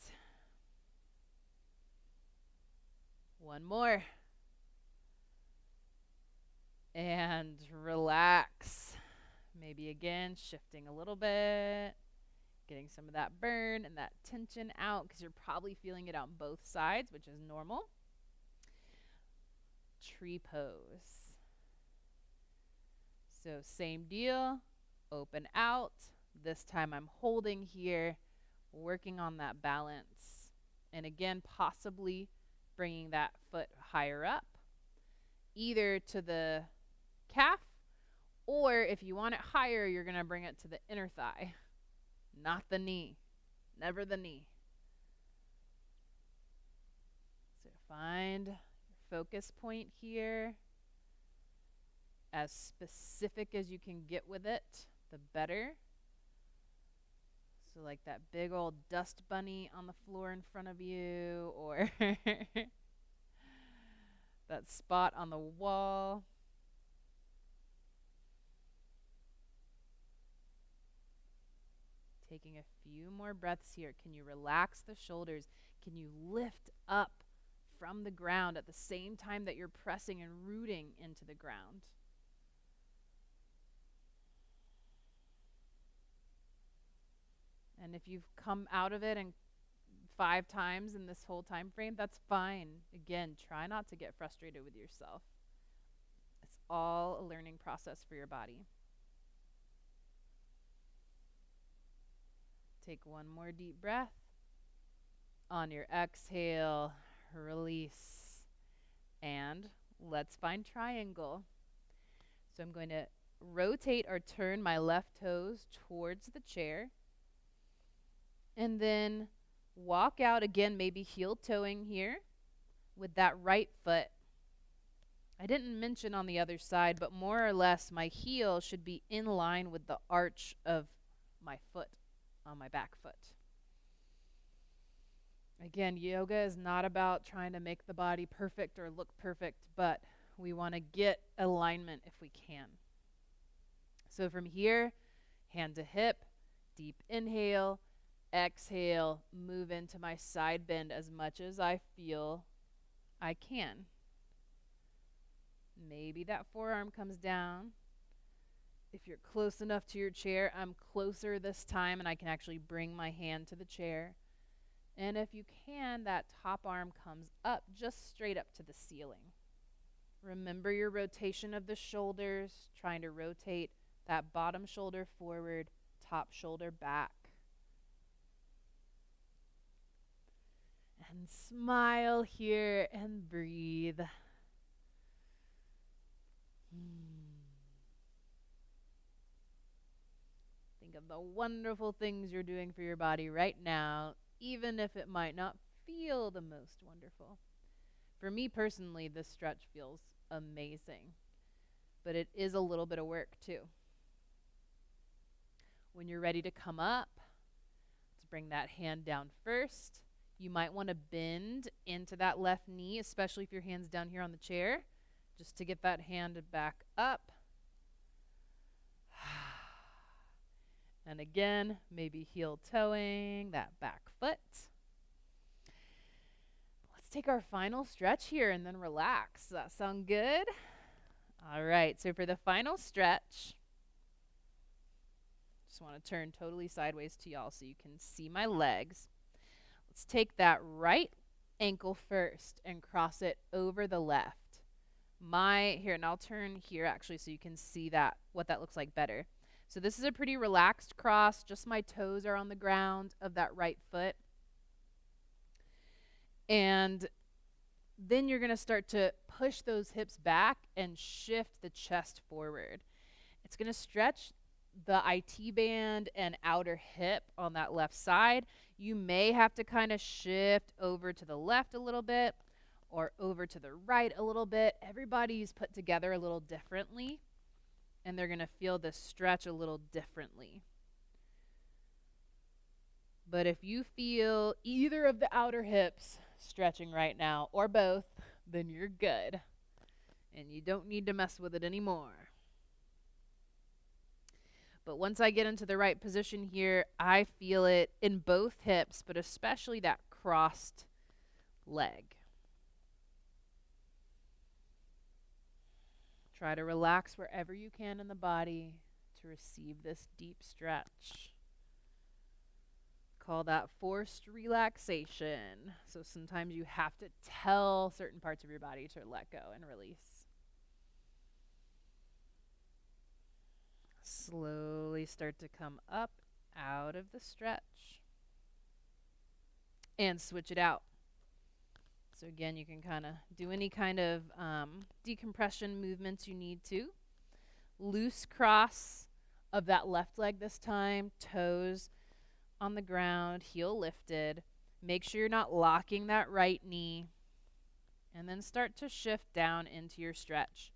One more. And relax. Maybe again, shifting a little bit. Getting some of that burn and that tension out because you're probably feeling it on both sides, which is normal. Tree pose. So same deal. Open out. This time I'm holding here, working on that balance. And again, possibly bringing that foot higher up, either to the calf, or if you want it higher, you're going to bring it to the inner thigh, not the knee, never the knee. So find your focus point here. As specific as you can get with it, the better. So like that big old dust bunny on the floor in front of you, or that spot on the wall. Taking a few more breaths here. Can you relax the shoulders? Can you lift up from the ground at the same time that you're pressing and rooting into the ground? And if you've come out of it and 5 times in this whole time frame, that's fine. Again, try not to get frustrated with yourself. It's all a learning process for your body. Take one more deep breath. On your exhale, release. And let's find triangle. So I'm going to rotate or turn my left toes towards the chair. And then walk out again, maybe heel toeing here with that right foot. I didn't mention on the other side, but more or less my heel should be in line with the arch of my foot on my back foot. Again, yoga is not about trying to make the body perfect or look perfect, but we want to get alignment if we can. So from here, hand to hip, deep inhale, exhale, move into my side bend as much as I feel I can. Maybe that forearm comes down. If you're close enough to your chair, I'm closer this time and I can actually bring my hand to the chair. And if you can, that top arm comes up just straight up to the ceiling. Remember your rotation of the shoulders, trying to rotate that bottom shoulder forward, top shoulder back. And smile here and breathe. Think of the wonderful things you're doing for your body right now, even if it might not feel the most wonderful. For me personally, this stretch feels amazing, but it is a little bit of work too. When you're ready to come up, let's bring that hand down first. You might want to bend into that left knee, especially if your hand's down here on the chair, just to get that hand back up. And again, maybe heel toeing that back foot. Let's take our final stretch here and then relax. Does that sound good? All right, so for the final stretch, just want to turn totally sideways to y'all so you can see my legs. Let's take that right ankle first and cross it over the left. Here, and I'll turn here actually so you can see what that looks like better. So this is a pretty relaxed cross. Just my toes are on the ground of that right foot. And then you're going to start to push those hips back and shift the chest forward. It's going to stretch the IT band and outer hip on that left side. You may have to kind of shift over to the left a little bit or over to the right a little bit. Everybody's put together a little differently, and they're going to feel this stretch a little differently. But if you feel either of the outer hips stretching right now or both, then you're good. And you don't need to mess with it anymore. But once I get into the right position here, I feel it in both hips, but especially that crossed leg. Try to relax wherever you can in the body to receive this deep stretch. Call that forced relaxation. So sometimes you have to tell certain parts of your body to let go and release. Slowly start to come up out of the stretch and switch it out. So again, you can kind of do any kind of decompression movements you need to. Loose cross of that left leg this time, toes on the ground, heel lifted. Make sure you're not locking that right knee. And then start to shift down into your stretch.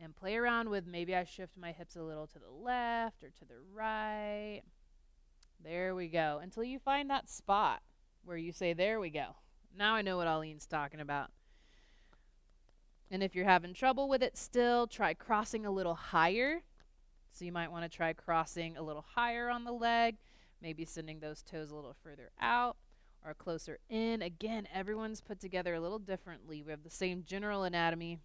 And play around with maybe I shift my hips a little to the left or to the right. There we go. Until you find that spot where you say, there we go. Now I know what Aline's talking about. And if you're having trouble with it still, try crossing a little higher. So you might want to try crossing a little higher on the leg, maybe sending those toes a little further out or closer in. Again, everyone's put together a little differently. We have the same general anatomy,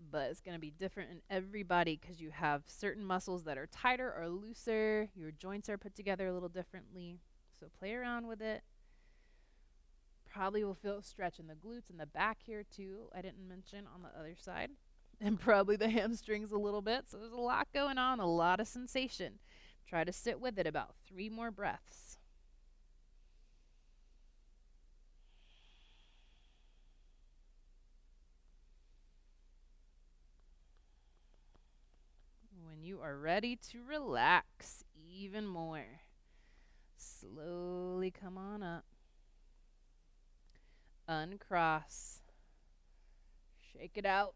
but it's going to be different in everybody because you have certain muscles that are tighter or looser. Your joints are put together a little differently. So play around with it. Probably will feel a stretch in the glutes and the back here too. I didn't mention on the other side. And probably the hamstrings a little bit. So there's a lot going on, a lot of sensation. Try to sit with it about 3 more breaths. When you are ready to relax even more, slowly come on up. Uncross. Shake it out.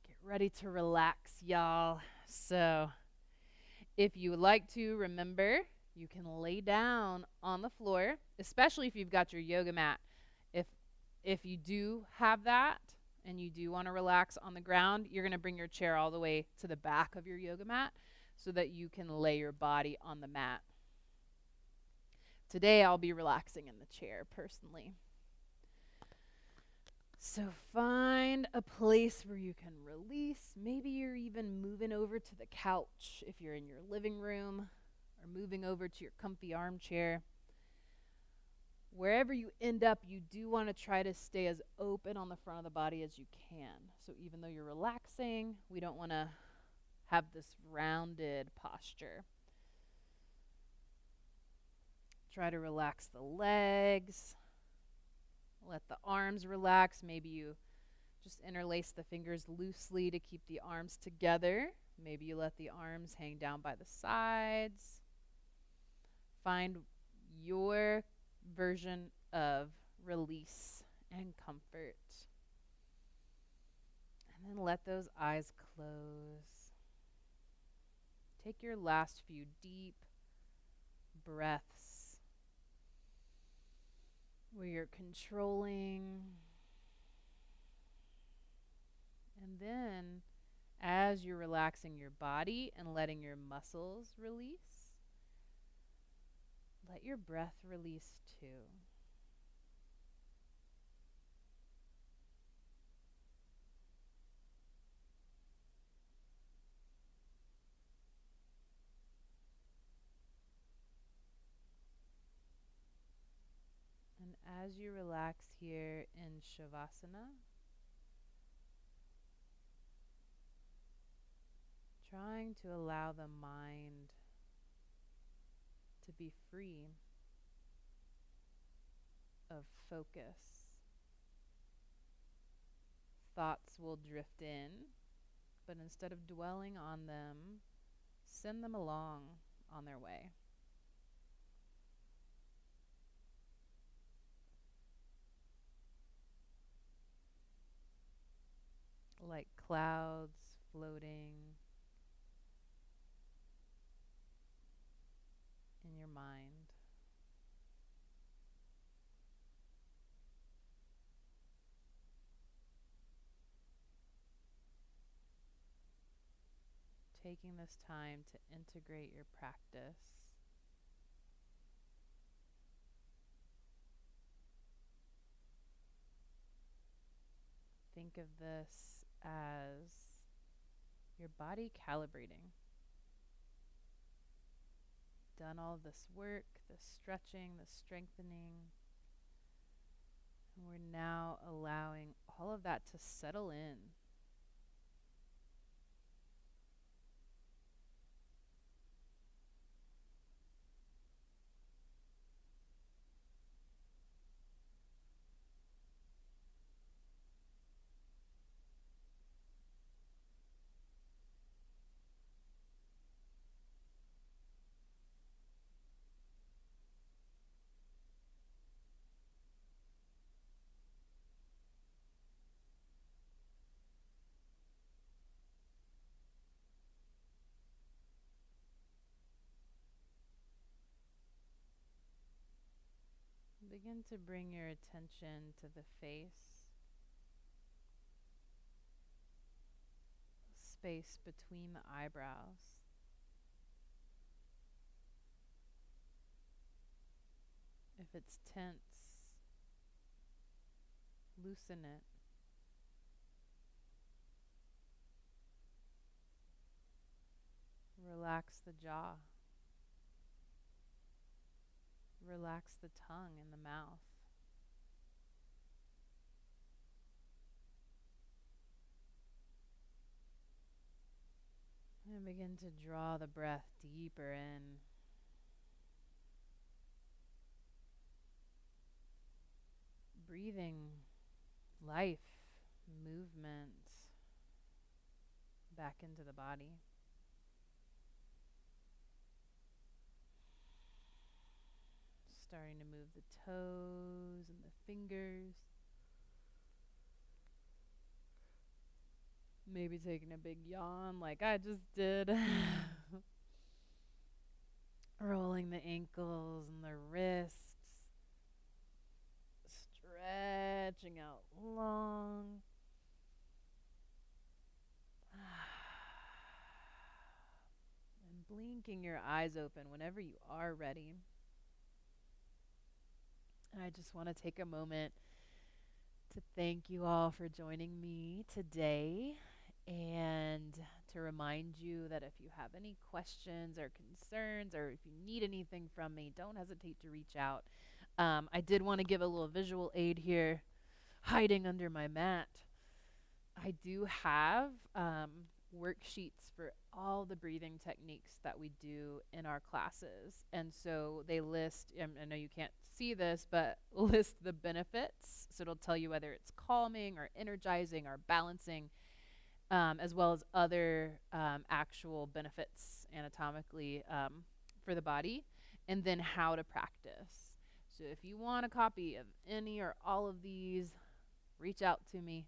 Get ready to relax, y'all. So, if you would like to, remember, you can lay down on the floor, especially if you've got your yoga mat. If if you do have that and you do want to relax on the ground, you're going to bring your chair all the way to the back of your yoga mat so that you can lay your body on the mat. Today I'll be relaxing in the chair personally. So find a place where you can release. Maybe you're even moving over to the couch if you're in your living room, or moving over to your comfy armchair. Wherever you end up, you do want to try to stay as open on the front of the body as you can. So even though you're relaxing, we don't want to have this rounded posture. Try to relax the legs. Let the arms relax. Maybe you just interlace the fingers loosely to keep the arms together. Maybe you let the arms hang down by the sides. Find your version of release and comfort. And then let those eyes close. Take your last few deep breaths where you're controlling. And then, as you're relaxing your body and letting your muscles release, let your breath release too. And as you relax here in Shavasana, trying to allow the mind to be free of focus. Thoughts will drift in, but instead of dwelling on them, send them along on their way. Like clouds floating in your mind. Taking this time to integrate your practice. Think of this as your body calibrating. Done all this work, the stretching, the strengthening, and we're now allowing all of that to settle in. Begin to bring your attention to the face, space between the eyebrows. If it's tense, loosen it. Relax the jaw. Relax the tongue and the mouth. And begin to draw the breath deeper in. Breathing life, movement back into the body. Starting to move the toes and the fingers. Maybe taking a big yawn like I just did. Rolling the ankles and the wrists, stretching out long. And blinking your eyes open whenever you are ready. And I just want to take a moment to thank you all for joining me today and to remind you that if you have any questions or concerns or if you need anything from me, don't hesitate to reach out. I did want to give a little visual aid here, hiding under my mat. I do have worksheets for all the breathing techniques that we do in our classes. And so they list, I know you can't see this, but list the benefits. So it'll tell you whether it's calming or energizing or balancing, as well as other actual benefits anatomically for the body, and then how to practice. So if you want a copy of any or all of these, reach out to me.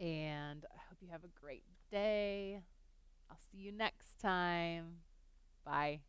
And I hope you have a great day. I'll see you next time. Bye.